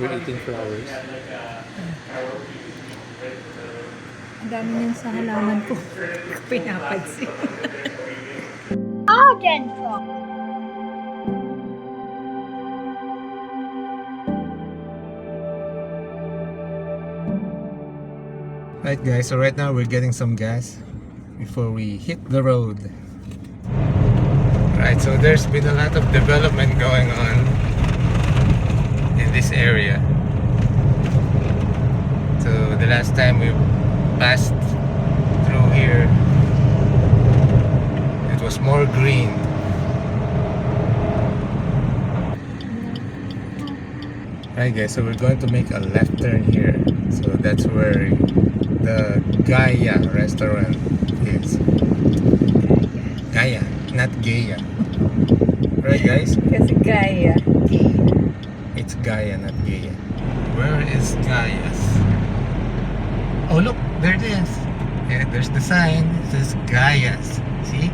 We're eating flowers. Ang dami niyan sa halaman ko. Pinapansin. Right guys, so right now we're getting some gas before we hit the road. Right, so there's been a lot of development going on in this area. So the last time we passed through here, it was more green. Right guys, so we're going to make a left turn here. So that's where the Gaia restaurant is. Gaia, not Gaia. Right guys? Kasi gaya. It's Gaia, not Gaia. Where is Gaia's? Oh look, there it is. Yeah, there's the sign. It says Gaia's. See?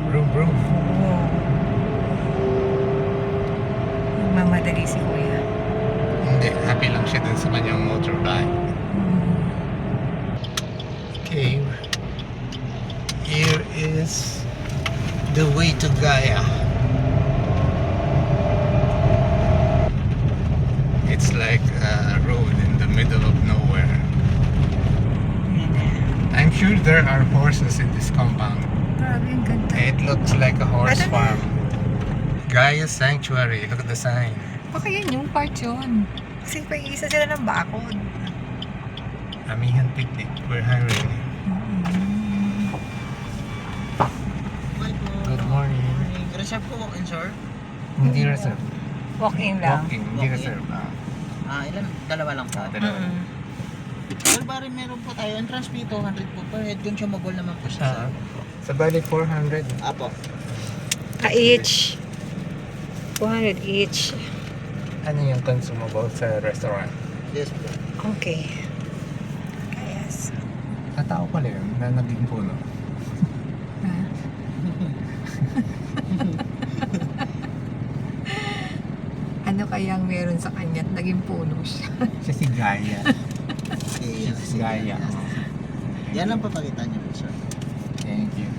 Vroom vroom. Mamadali si Kuya. Hindi, happy lang siya dun sa kanyang motorbike. Okay. Here is the way to Gaia. It's like a road in the middle of nowhere. I'm sure there are horses in this compound. Grabe, ang ganda. It looks like a horse Ano na? farm. Gaia Sanctuary. Look at the sign. Baka yan yung part yun. Kasi pa-iisa sila ng bakod. Amihan Picnic. We're hiring. Good morning. Reserve po walk-in, sir? Hindi reserve. Walk-in lang. Walking, hindi Walk-in. reserve. Ilan? Dalawa lang po. Dalawa. Well, bari meron po tayo. Entrance fee 200 po per head. Consumable naman po siya, sir. Sa bali 400. Apo. Each. 200 each. Ano yung consumable sa restaurant? Yes po. Okay. Yes. Sa tao pala yun na naging puno. Ano kayang meron sa kanya at naging puno siya? Siya si Gaia. Yes. Si Gaia. Yan ang papakita niyo po, sir. Thank you.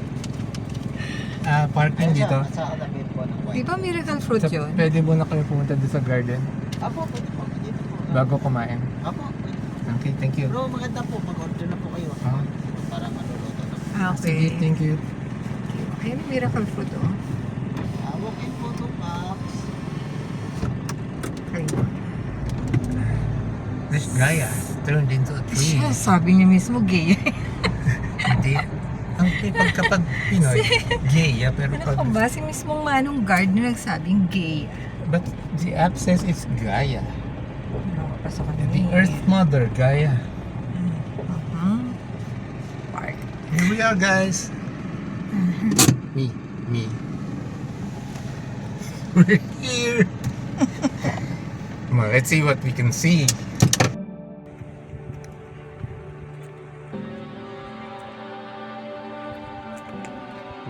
Parking dito. Sa alabit po ng Di white. ba miracle fruit So, yun? pwede muna kayo pumunta doon sa garden Apo, pwede po. Dito po. bago kumain. Apo, pwede. Okay, thank you. Bro, maganda po. Mag-order na po kayo. Ah. Para maluluto na. Sige, Okay. thank you. Ayun, miracle fruit oh. Walk-in po 2 packs. Ayun. This Gaia turned into a tree. Siya, sabi niya mismo gay. Hindi. Ang kapag Pinoy, Gaia, pero Ano pag... ka ba? Si mismong Manong Guard na nagsabing gay. But the app says it's Gaia. Pasok ka The Earth Mother, Gaia. Park. Here we are, guys. Me. We're here. Come on, let's see what we can see.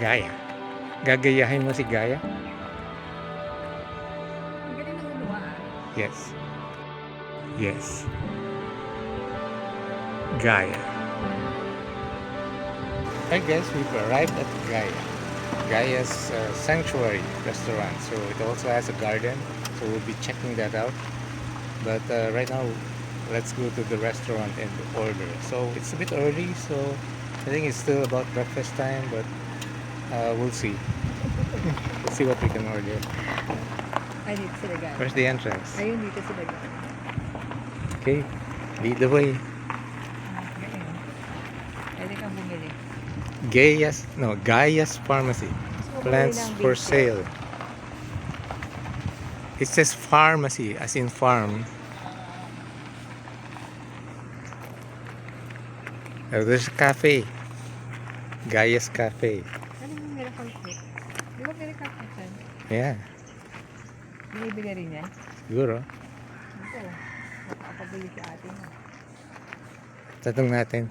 Gaia. Gagayahin mo si Gaia? Ang galing ng ulo Yes. Yes. Gaia. Hi guys, we've arrived at Gaia. Gaia's Sanctuary restaurant. So it also has a garden. So we'll be checking that out. But right now, let's go to the restaurant and order. So it's a bit early, so I think it's still about breakfast time, but we'll see. Let's see what we can order. Ay, dito sila guys. Where's the entrance? Ayun, dito sila guys. Okay, lead the way. Galing. Pwede kang bumili. Gaia's Pharmacy. Plants for sale. It says pharmacy, as in farm. Oh, there's a cafe. Gaia's Cafe. Ano yung miracle fruit? Di ba miracle fruit yan? Yeah, Binibili rin yan? siguro. Ito. Makakapabili si ate mo. Tatong natin.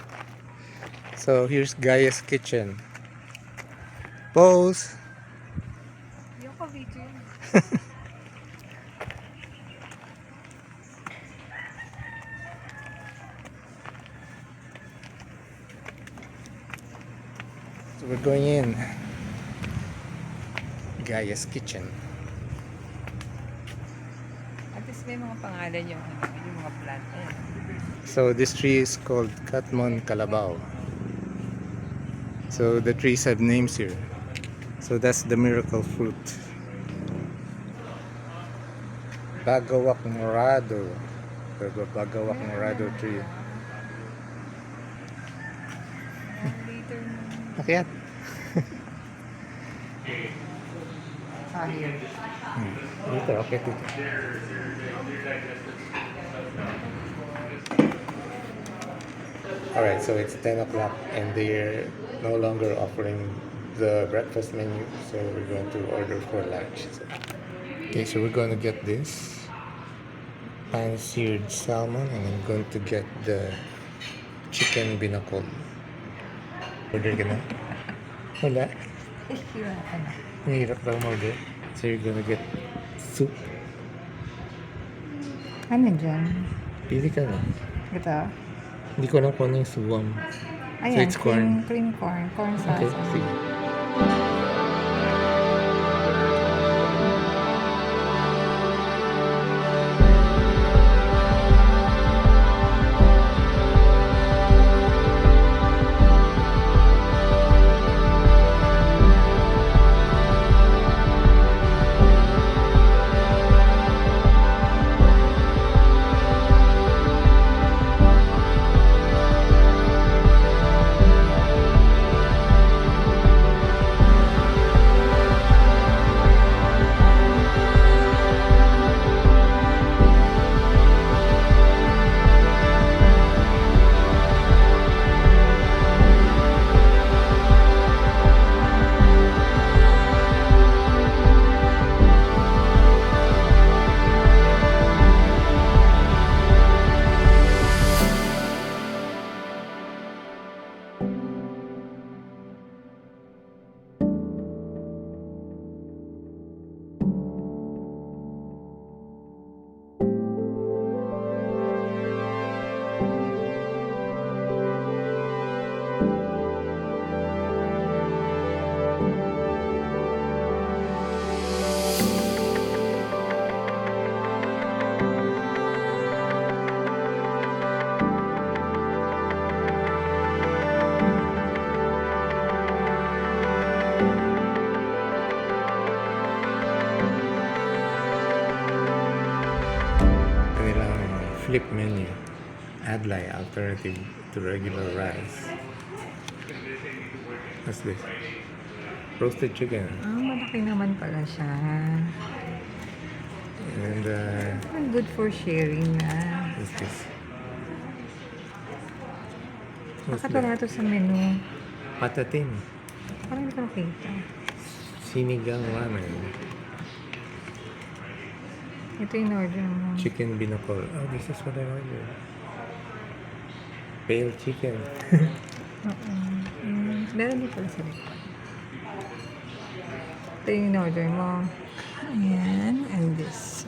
So here's Gaia's kitchen. Pose. Yung ko video yun. So we're going in Gaia's kitchen. At least may mga pangalan yung mga plant. Ayan. So this tree is called Katmon Kalabaw. So the trees have names here. So that's the miracle fruit. Bagawak Morado. The Bagawak Morado tree. Later na. Akyat. Here. Dito, okay dito. Alright, so it's 10 o'clock and they're no longer offering the breakfast menu, so we're going to order for lunch. Okay, so we're going to get this pan-seared salmon and I'm going to get the chicken binakol. Order ka na? Wala? Hirapan na. Mahirap daw mag-order. So you're gonna get soup. Ano dyan? Pili ka na. Ito? Hindi ko alam kung ano yung suwam. Ayan, it's corn. Cream corn. Corn Okay, salsa. sige. Flip menu. Adlai alternative to regular rice. What's this? Roasted chicken. Ah, malaki naman pala siya. And Parang good for sharing na. what's this? What's Bakit wala that? to sa menu? Patatin. Parang hindi ko nakita. Sinigang ramen. Ito yung order mo. Chicken binakol. Oh, this is what I ordered. Pale chicken. Oo. Meron din pala sa likod. Ito yung order mo. Ayan. And this.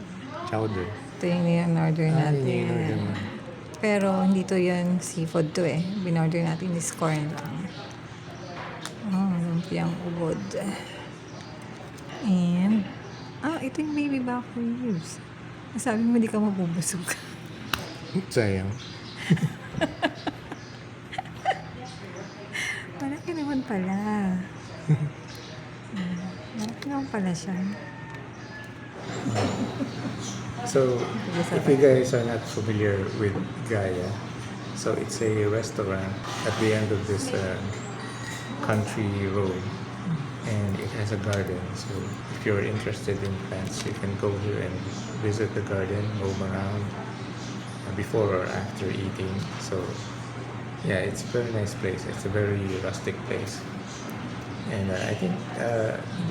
Chowder. Ito yung in-order Ah, natin. yun yung in-order mo. Pero hindi to yung seafood to eh. Binorder natin is corn lang. Oh, lumpiang ubod. And, ito yung baby back ribs. Sabi mo, hindi ka mabubusog. Sayang. Malaki naman pala. Malaki naman pala siya. So, if you guys are not familiar with Gaia, so it's a restaurant at the end of this country road, and it has a garden. So, if you're interested in plants, you can go here and visit the garden, roam around before or after eating. So, yeah, it's a very nice place. It's a very rustic place, and I think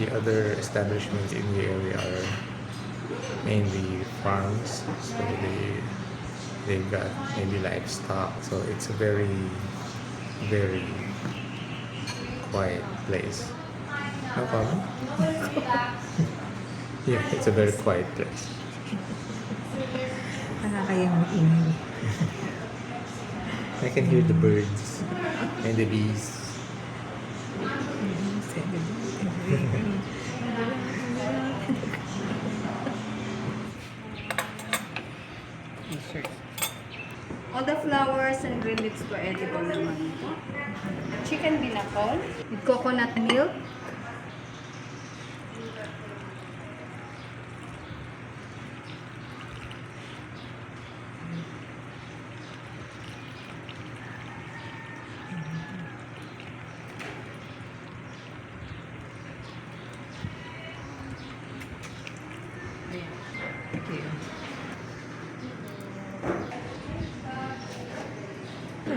the other establishments in the area are mainly farms, so they've got maybe livestock, so it's a very quiet place. No problem? Yeah, it's a very quiet place. Nakakayang ingay. I can hear the birds and the bees. All the flowers and green leaves ko edible naman. Chicken binakol with coconut milk. Thank you.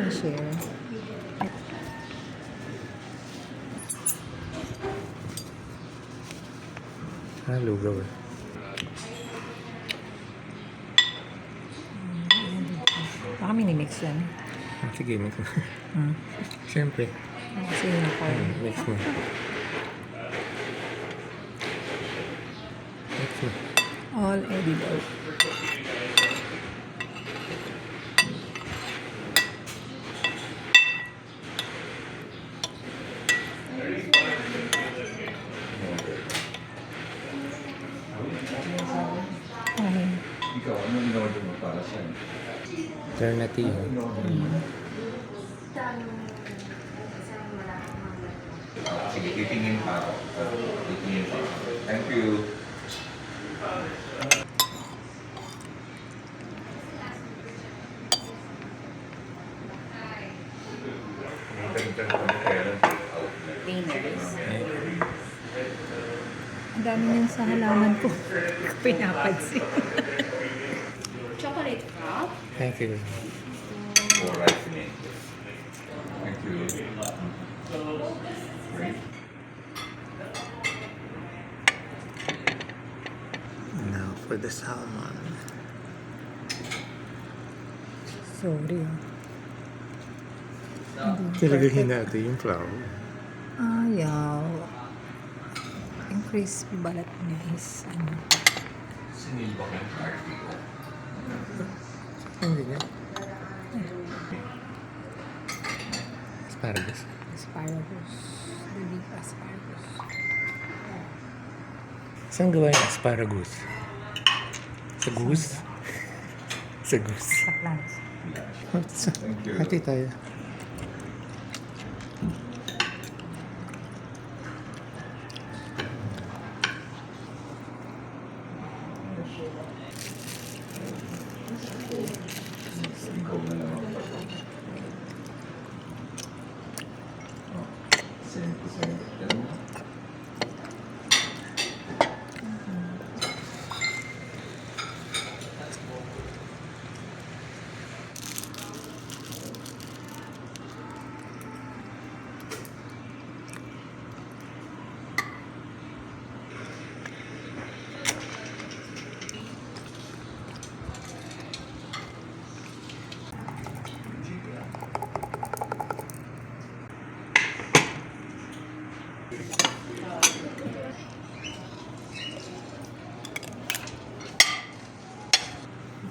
Share. Lugaw eh. Baka minimix yan. Sige, mix mo. Hmm. Siyempre. Kasi yun ako. Mix mo. Mix mo. All edible. Okay. Ikaw, ano in-order mo para saan? Alternative. Sige, titingin pa ako. Titingin pa ako. Thank you. Ang dami niyan sa halaman ko. Pinapansin. Chocolate frap. Thank you. For rice in it. Thank you. Great. Now for the salmon. Sorry Talagahin natin yung flour. Ayaw. Yung crispy balat niya is ano. Sinilbak ng party ko. Hindi nga. Asparagus. Asparagus. Baby asparagus. Saan gawa yung asparagus? Sa goose? Sa goose. Sa plants. Thank you. Hati tayo. Ikaw na naman pa. Send. Ganun.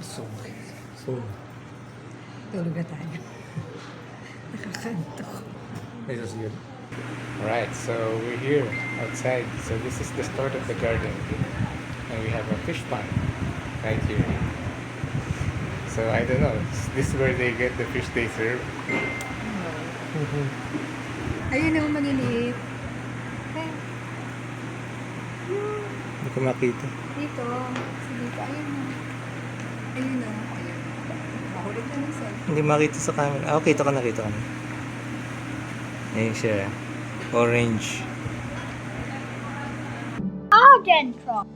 So, Tulog na tayo. Nakakanto. this is good. Alright, so we're here outside. So this is the start of the garden. And we have a fish pond right here. So I don't know, is this where they get the fish they serve? Ayun naman maliliit. Eh, Hindi ko makita. dito. Dito. Ayun na. Ayun na. Ayun. Mahulog na ng cell. Hindi makita sa camera. Ah, kita ka na. Ayun siya. Orange. Dendron.